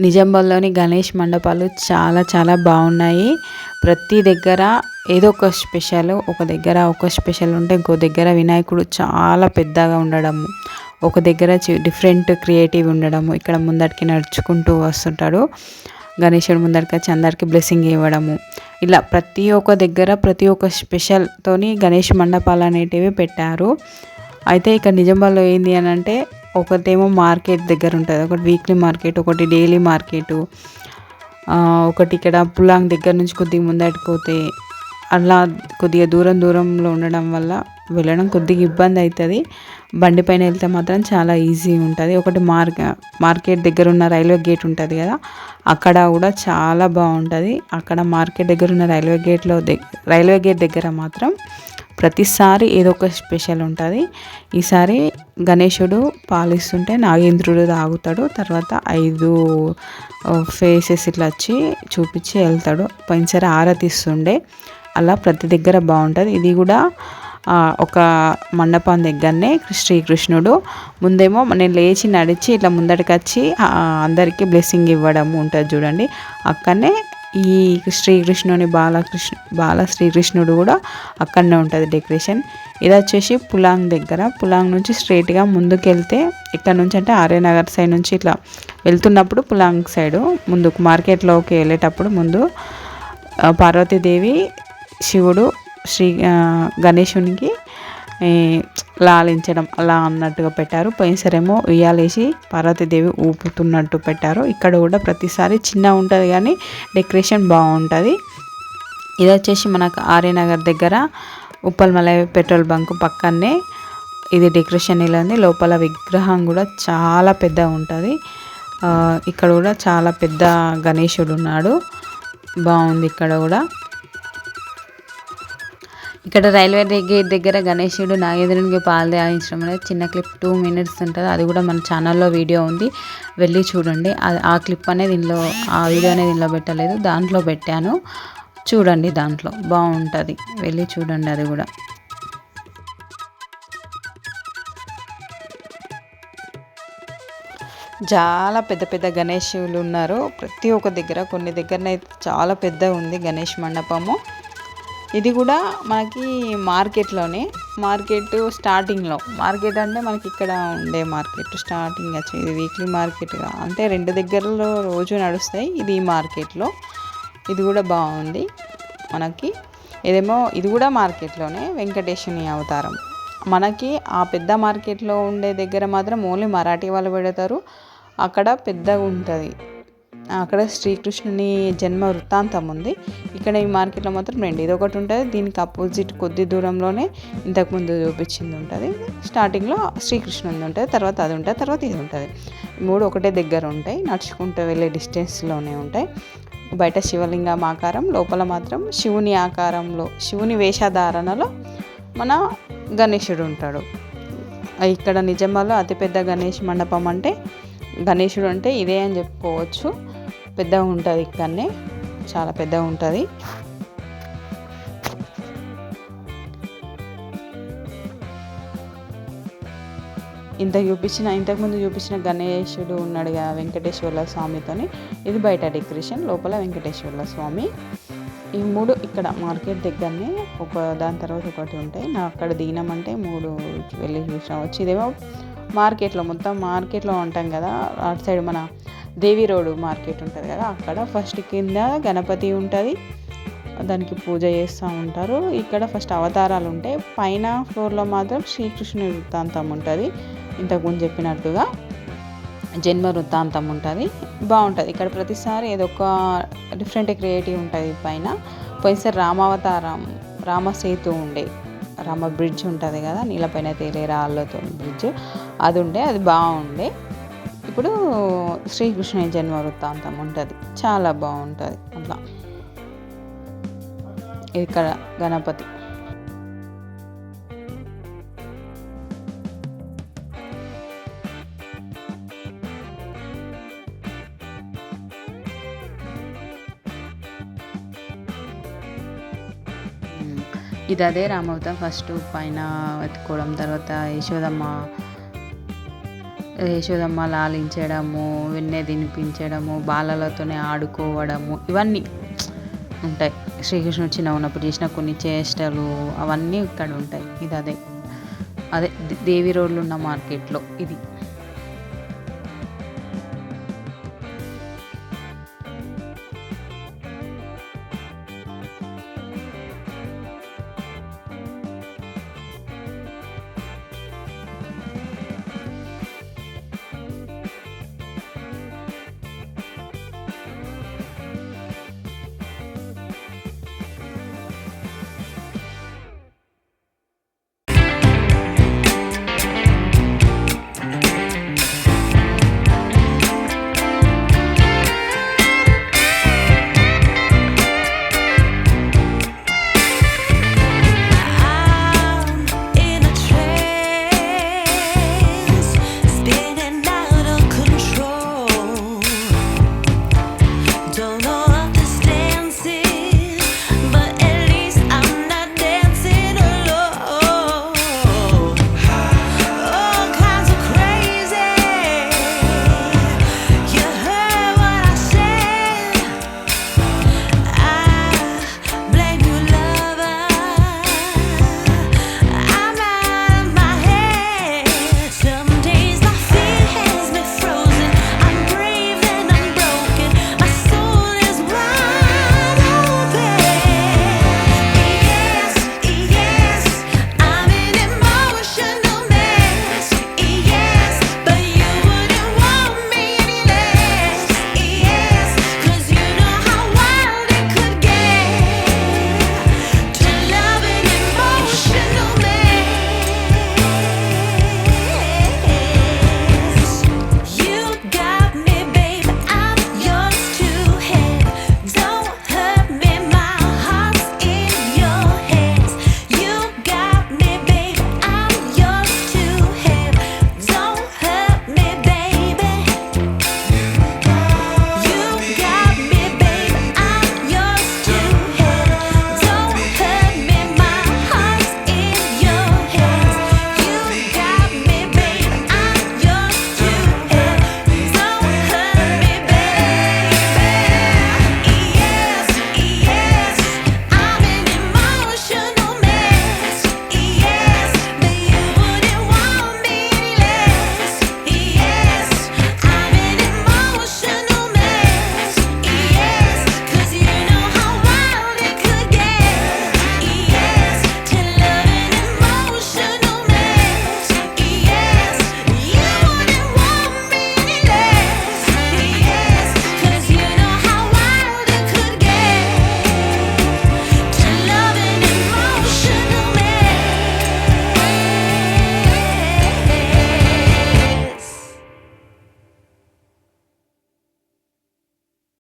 నిజామాబాద్లోని గణేష్ మండపాలు చాలా చాలా బాగున్నాయి. ప్రతి దగ్గర ఏదో ఒక స్పెషల్, ఒక దగ్గర ఒక స్పెషల్ ఉంటే ఇంకో దగ్గర వినాయకుడు చాలా పెద్దగా ఉండడము, ఒక దగ్గర డిఫరెంట్ క్రియేటివ్ ఉండడము. ఇక్కడ ముందటికి నడుచుకుంటూ వస్తుంటాడు గణేశుడు, ముందరికి వచ్చి అందరికీ బ్లెస్సింగ్ ఇవ్వడము. ఇలా ప్రతి ఒక్క దగ్గర ప్రతి ఒక్క స్పెషల్తోని గణేష్ మండపాలు అనేటివి పెట్టారు. అయితే ఇక్కడ నిజామాబాద్లో ఏంది అని అంటే, ఒకటేమో మార్కెట్ దగ్గర ఉంటుంది, ఒకటి వీక్లీ మార్కెట్, ఒకటి డైలీ మార్కెటు, ఒకటి ఇక్కడ పులాంగ్ దగ్గర నుంచి కొద్దిగా ముందటికి పోతే అలా కొద్దిగా దూరంలో ఉండడం వల్ల వెళ్ళడం కొద్దిగా ఇబ్బంది అవుతుంది. బండి పైన వెళ్తే మాత్రం చాలా ఈజీ ఉంటుంది. ఒకటి మార్కెట్ దగ్గర ఉన్న రైల్వే గేట్ ఉంటుంది కదా, అక్కడ కూడా చాలా బాగుంటుంది. అక్కడ మార్కెట్ దగ్గర ఉన్న రైల్వే గేట్ దగ్గర మాత్రం ప్రతిసారి ఏదో ఒక స్పెషల్ ఉంటుంది. ఈసారి గణేశుడు పాలిస్తుంటే నాగేంద్రుడు తాగుతాడు, తర్వాత 5 ఫేసెస్ ఇట్లా వచ్చి చూపించి వెళ్తాడు. పోయినసారి ఆరతిస్తుండే. అలా ప్రతి దగ్గర బాగుంటుంది. ఇది కూడా ఒక మండపం దగ్గరనే శ్రీకృష్ణుడు ముందేమో నేను లేచి నడిచి ఇట్లా ముందటికి వచ్చి అందరికీ బ్లెస్సింగ్ ఇవ్వడం ఉంటుంది చూడండి. అక్కడనే ఈ శ్రీకృష్ణుని బాల శ్రీకృష్ణుడు కూడా అక్కడనే ఉంటుంది డెకరేషన్. ఇది వచ్చేసి పులాంగ్ దగ్గర. పులాంగ్ నుంచి స్ట్రైట్గా ముందుకు వెళ్తే, ఇక్కడ నుంచి అంటే ఆర్యనగర్ సైడ్ నుంచి ఇట్లా వెళ్తున్నప్పుడు పులాంగ్ సైడు ముందుకు మార్కెట్లోకి వెళ్ళేటప్పుడు ముందు పార్వతీదేవి, శివుడు, గణేశునికి లాలించడం అలా అన్నట్టుగా పెట్టారు. పోయినసారేమో ఉయ్యాలేసి పార్వతీదేవి ఊపుతున్నట్టు పెట్టారు. ఇక్కడ కూడా ప్రతిసారి చిన్న ఉంటుంది కానీ డెకరేషన్ బాగుంటుంది. ఇది వచ్చేసి మనకు ఆర్యనగర్ దగ్గర ఉప్పల్మలై పెట్రోల్ బంక్ పక్కనే ఇది డెకరేషన్ ఇలా ఉంది. లోపల విగ్రహం కూడా చాలా పెద్దగా ఉంటుంది. ఇక్కడ కూడా చాలా పెద్ద గణేశుడు ఉన్నాడు, బాగుంది. ఇక్కడ కూడా ఇక్కడ రైల్వే గేట్ దగ్గర గణేశుడు నాగేంద్రునికి పాలు తాగించడం అనేది చిన్న క్లిప్ 2 minutes ఉంటుంది. అది కూడా మన ఛానల్లో వీడియో ఉంది, వెళ్ళి చూడండి. ఆ క్లిప్ అనేది ఆ వీడియో అనేది దీనిలో పెట్టలేదు, దాంట్లో పెట్టాను, చూడండి. దాంట్లో బాగుంటుంది, వెళ్ళి చూడండి. అది కూడా చాలా పెద్ద పెద్ద గణేశులు ఉన్నారు ప్రతి ఒక్క దగ్గర. కొన్ని దగ్గరనైతే చాలా పెద్దగా ఉంది గణేష్ మండపము. ఇది కూడా మనకి మార్కెట్లోనే, మార్కెట్ స్టార్టింగ్లో, మార్కెట్ అంటే మనకి ఇక్కడ ఉండే మార్కెట్ స్టార్టింగ్ వచ్చేది. ఇది వీక్లీ మార్కెట్గా అంటే 2 దగ్గరలో రోజు నడుస్తాయి. ఇది మార్కెట్లో, ఇది కూడా బాగుంది మనకి. ఇది కూడా మార్కెట్లోనే వెంకటేశ్వని అవతారం. మనకి ఆ పెద్ద మార్కెట్లో ఉండే దగ్గర మాత్రం ఓన్లీ మరాఠీ వాళ్ళు పెడతారు. అక్కడ పెద్దగా ఉంటుంది, అక్కడ శ్రీకృష్ణుని జన్మ వృత్తాంతం ఉంది. ఇక్కడ ఈ మార్కెట్లో మాత్రం 2, ఇది ఒకటి ఉంటుంది, దీనికి అపోజిట్ కొద్ది దూరంలోనే ఇంతకుముందు చూపించింది ఉంటుంది. స్టార్టింగ్లో శ్రీకృష్ణుని ఉంటుంది, తర్వాత అది ఉంటుంది, తర్వాత ఇది ఉంటుంది. 3 ఒకటే దగ్గర ఉంటాయి, నడుచుకుంటూ వెళ్ళే డిస్టెన్స్లోనే ఉంటాయి. బయట శివలింగం ఆకారం, లోపల మాత్రం శివుని ఆకారంలో, శివుని వేషధారణలో మన గణేశుడు ఉంటాడు. ఇక్కడ నిజామాబాద్లో అతిపెద్ద గణేష్ మండపం అంటే గణేశుడు అంటే ఇదే అని చెప్పుకోవచ్చు. పెద్దగా ఉంటుంది, ఇక్కడనే చాలా పెద్దగా ఉంటుంది. ఇంతకుముందు చూపించిన గణేశుడు ఉన్నాడు కదా వెంకటేశ్వర్ల స్వామితోని, ఇది బయట డెకరేషన్, లోపల వెంకటేశ్వర్ల స్వామి. ఈ 3 ఇక్కడ మార్కెట్ దగ్గరనే దాని తర్వాత ఒకటి ఉంటాయి. నా అక్కడ దిగినామంటే 3 వెళ్ళి చూసినావచ్చు. ఇదేమో మార్కెట్లో, మొత్తం మార్కెట్లో ఉంటాం కదా, అటు సైడ్ మన దేవి రోడ్ మార్కెట్ ఉంటుంది కదా, అక్కడ ఫస్ట్ కింద గణపతి ఉంటుంది, దానికి పూజ చేస్తూ ఉంటారు. ఇక్కడ ఫస్ట్ అవతారాలు ఉంటాయి, పైన ఫ్లోర్లో మాత్రం శ్రీకృష్ణుని వృత్తాంతం ఉంటుంది. ఇంతకుముందు చెప్పినట్టుగా జన్మ వృత్తాంతం ఉంటుంది, బాగుంటుంది. ఇక్కడ ప్రతిసారి ఏదో ఒక డిఫరెంట్ క్రియేటివ్ ఉంటుంది పైన. పోయినసారి రామసేతు ఉండే, రామ బ్రిడ్జ్ ఉంటుంది కదా, నీళ్ళపైన తేలే రాళ్ళతో బ్రిడ్జ్, అది బాగుండే. ఇప్పుడు శ్రీకృష్ణుని జన్మ వృత్తాంతం ఉంటుంది, చాలా బాగుంటుంది. అట్లా ఇక్కడ గణపతి ఇది అదే రామవతారం. ఫస్ట్ పైన ఎత్తుకోవడం, తర్వాత యశోదమ్మ యశోదమ్మ లాలించడము, వెన్నె తినిపించడము, బాలలతోనే ఆడుకోవడము, ఇవన్నీ ఉంటాయి. శ్రీకృష్ణుడు చిన్నగా ఉన్నప్పుడు చేసిన కొన్ని చేష్టలు అవన్నీ ఇక్కడ ఉంటాయి. ఇది అదే దేవి రోడ్లు ఉన్న మార్కెట్లో ఇది.